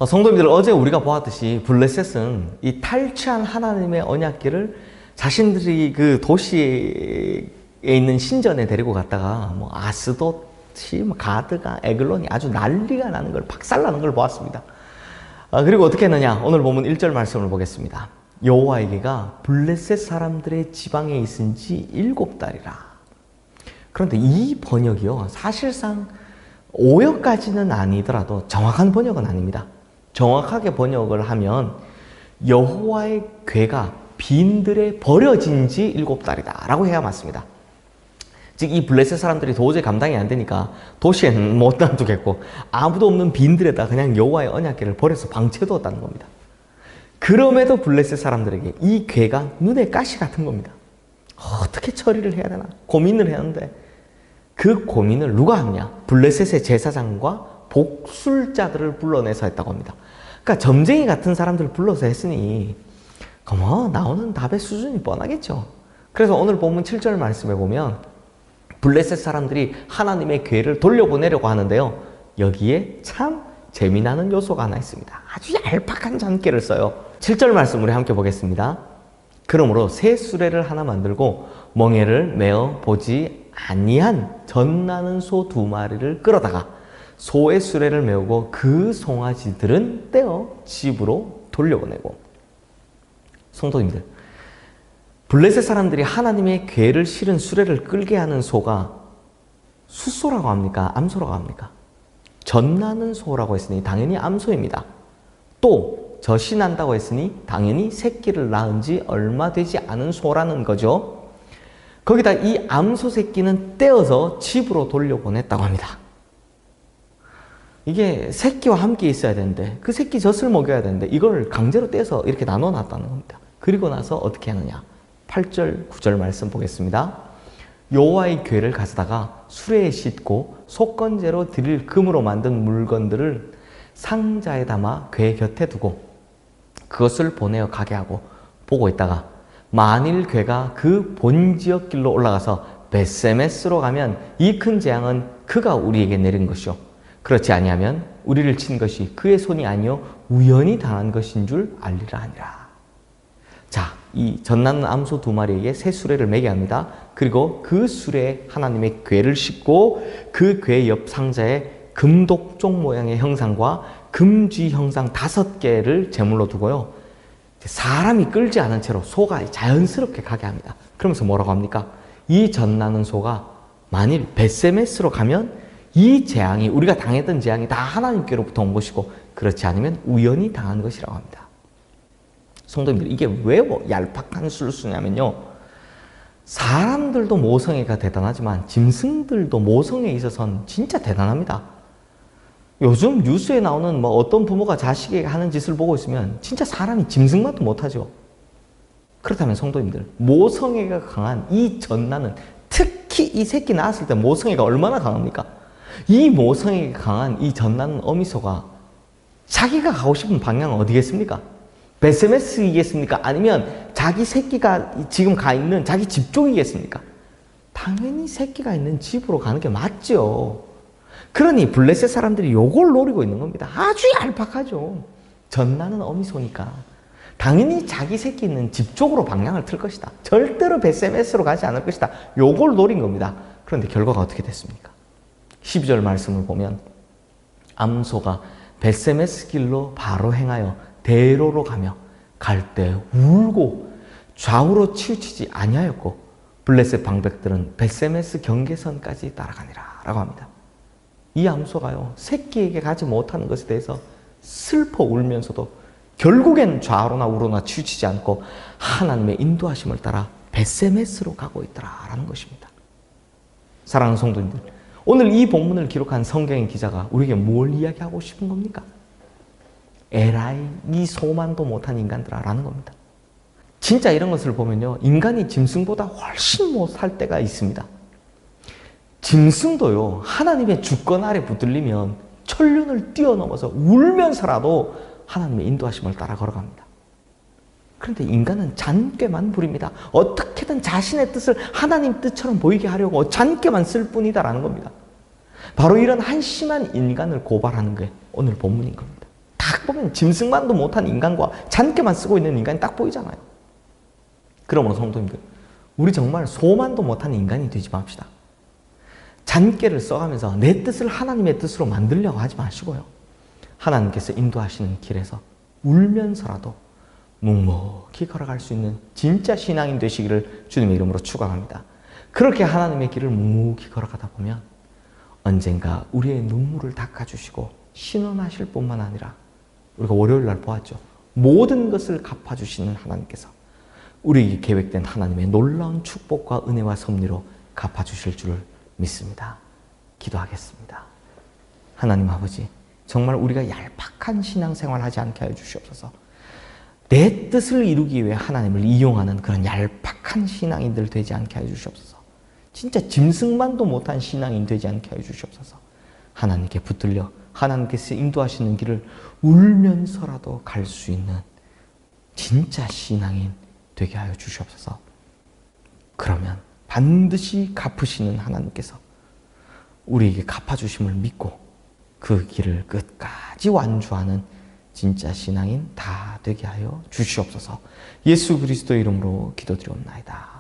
성도님들, 어제 우리가 보았듯이 블레셋은 이 탈취한 하나님의 언약궤를 자신들이 그 도시에 있는 신전에 데리고 갔다가 뭐 아스돗이, 가드가, 에글론이 아주 난리가 나는 걸, 박살나는 걸 보았습니다. 그리고 어떻게 했느냐? 오늘 본문 1절 말씀을 보겠습니다. 여호와의 궤가 블레셋 사람들의 지방에 있은 지 7달이라. 그런데 이 번역이요, 사실상 오역까지는 아니더라도 정확한 번역은 아닙니다. 정확하게 번역을 하면 여호와의 궤가 빈들에 버려진 지 7달이다 라고 해야 맞습니다. 즉 이 블레셋 사람들이 도저히 감당이 안 되니까 도시에는 못 놔두겠고 아무도 없는 빈들에다 그냥 여호와의 언약궤를 버려서 방치해두었다는 겁니다. 그럼에도 블레셋 사람들에게 이 궤가 눈에 가시 같은 겁니다. 어떻게 처리를 해야 되나 고민을 했는데 그 고민을 누가 하느냐? 블레셋의 제사장과 복술자들을 불러내서 했다고 합니다. 그러니까 점쟁이 같은 사람들을 불러서 했으니 나오는 답의 수준이 뻔하겠죠. 그래서 오늘 본문 7절 말씀에 보면 블레셋 사람들이 하나님의 궤를 돌려보내려고 하는데요, 여기에 참 재미나는 요소가 하나 있습니다. 아주 얄팍한 잔꾀를 써요. 7절 말씀 우리 함께 보겠습니다. 그러므로 새 수레를 하나 만들고 멍에를 메어 보지 아니한 젖나는 소 2마리를 끌어다가 소의 수레를 메우고 그 송아지들은 떼어 집으로 돌려보내고. 성도님들, 블레셋 사람들이 하나님의 궤를 실은 수레를 끌게 하는 소가 숫소라고 합니까? 암소라고 합니까? 젖나는 소라고 했으니 당연히 암소입니다. 또 젖이 난다고 했으니 당연히 새끼를 낳은 지 얼마 되지 않은 소라는 거죠. 거기다 이 암소 새끼는 떼어서 집으로 돌려보냈다고 합니다. 이게 새끼와 함께 있어야 되는데 그 새끼 젖을 먹여야 되는데 이걸 강제로 떼서 이렇게 나눠놨다는 겁니다. 그리고 나서 어떻게 하느냐? 8절, 9절 말씀 보겠습니다. 여호와의 궤를 가져다가 수레에 싣고 속건제로 드릴 금으로 만든 물건들을 상자에 담아 궤 곁에 두고 그것을 보내어 가게 하고 보고 있다가 만일 궤가 그 본지역 길로 올라가서 벳세메스로 가면 이 큰 재앙은 그가 우리에게 내린 것이요 그렇지 아니하면 우리를 친 것이 그의 손이 아니요 우연히 당한 것인 줄 알리라 하니라. 자, 이 젖나는 암소 2마리에게 새 수레를 매게 합니다. 그리고 그 수레에 하나님의 궤를 싣고 그 궤 옆 상자에 금독종 모양의 형상과 금쥐 형상 5개를 제물로 두고요, 사람이 끌지 않은 채로 소가 자연스럽게 가게 합니다. 그러면서 뭐라고 합니까? 이 젖나는 소가 만일 벳세메스로 가면 이 재앙이, 우리가 당했던 재앙이 다 하나님께로부터 온 것이고 그렇지 않으면 우연히 당한 것이라고 합니다. 성도님들, 이게 왜 얄팍한 수를 쓰냐면요, 사람들도 모성애가 대단하지만 짐승들도 모성애에 있어서는 진짜 대단합니다. 요즘 뉴스에 나오는 어떤 부모가 자식에게 하는 짓을 보고 있으면 진짜 사람이 짐승만도 못하죠. 그렇다면 성도님들, 모성애가 강한 이 젖나는, 특히 이 새끼 낳았을 때 모성애가 얼마나 강합니까? 이 모성애가 강한 이 젖나는 어미소가 자기가 가고 싶은 방향은 어디겠습니까? 벳세메스이겠습니까? 아니면 자기 새끼가 지금 가 있는 자기 집 쪽이겠습니까? 당연히 새끼가 있는 집으로 가는 게 맞죠. 그러니 블레셋 사람들이 요걸 노리고 있는 겁니다. 아주 얄팍하죠. 젖나는 어미소니까 당연히 자기 새끼 있는 집 쪽으로 방향을 틀 것이다. 절대로 벳세메스로 가지 않을 것이다. 요걸 노린 겁니다. 그런데 결과가 어떻게 됐습니까? 12절 말씀을 보면 암소가 벳세메스 길로 바로 행하여 대로로 가며 갈 때 울고 좌우로 치우치지 아니하였고 블레셋 방백들은 벳세메스 경계선까지 따라가니라 라고 합니다. 이 암소가요, 새끼에게 가지 못하는 것에 대해서 슬퍼 울면서도 결국엔 좌로나 우로나 치우치지 않고 하나님의 인도하심을 따라 벳세메스로 가고 있더라라는 것입니다. 사랑하는 성도님들, 오늘 이 본문을 기록한 성경의 기자가 우리에게 뭘 이야기하고 싶은 겁니까? 에라이, 이 소만도 못한 인간들아 라는 겁니다. 진짜 이런 것을 보면요, 인간이 짐승보다 훨씬 못할 때가 있습니다. 짐승도요, 하나님의 주권 아래 붙들리면 천륜을 뛰어넘어서 울면서라도 하나님의 인도하심을 따라 걸어갑니다. 그런데 인간은 잔꾀만 부립니다. 어떻게든 자신의 뜻을 하나님 뜻처럼 보이게 하려고 잔꾀만 쓸 뿐이다라는 겁니다. 바로 이런 한심한 인간을 고발하는 게 오늘 본문인 겁니다. 다 딱 보면 짐승만도 못한 인간과 잔깨만 쓰고 있는 인간이 딱 보이잖아요. 그러므로 성도님들, 우리 정말 소만도 못한 인간이 되지 맙시다. 잔깨를 써가면서 내 뜻을 하나님의 뜻으로 만들려고 하지 마시고요. 하나님께서 인도하시는 길에서 울면서라도 묵묵히 걸어갈 수 있는 진짜 신앙인 되시기를 주님의 이름으로 축원합니다. 그렇게 하나님의 길을 묵묵히 걸어가다 보면 언젠가 우리의 눈물을 닦아주시고 신원하실 뿐만 아니라 우리가 월요일 날 보았죠. 모든 것을 갚아주시는 하나님께서 우리에게 계획된 하나님의 놀라운 축복과 은혜와 섭리로 갚아주실 줄을 믿습니다. 기도하겠습니다. 하나님 아버지, 정말 우리가 얄팍한 신앙생활 하지 않게 하여 주시옵소서. 내 뜻을 이루기 위해 하나님을 이용하는 그런 얄팍한 신앙인들 되지 않게 하여 주시옵소서. 진짜 짐승만도 못한 신앙인 되지 않게 하여 주시옵소서. 하나님께 붙들려 하나님께서 인도하시는 길을 울면서라도 갈 수 있는 진짜 신앙인 되게 하여 주시옵소서. 그러면 반드시 갚으시는 하나님께서 우리에게 갚아주심을 믿고 그 길을 끝까지 완주하는 진짜 신앙인 다 되게 하여 주시옵소서. 예수 그리스도의 이름으로 기도드리옵나이다.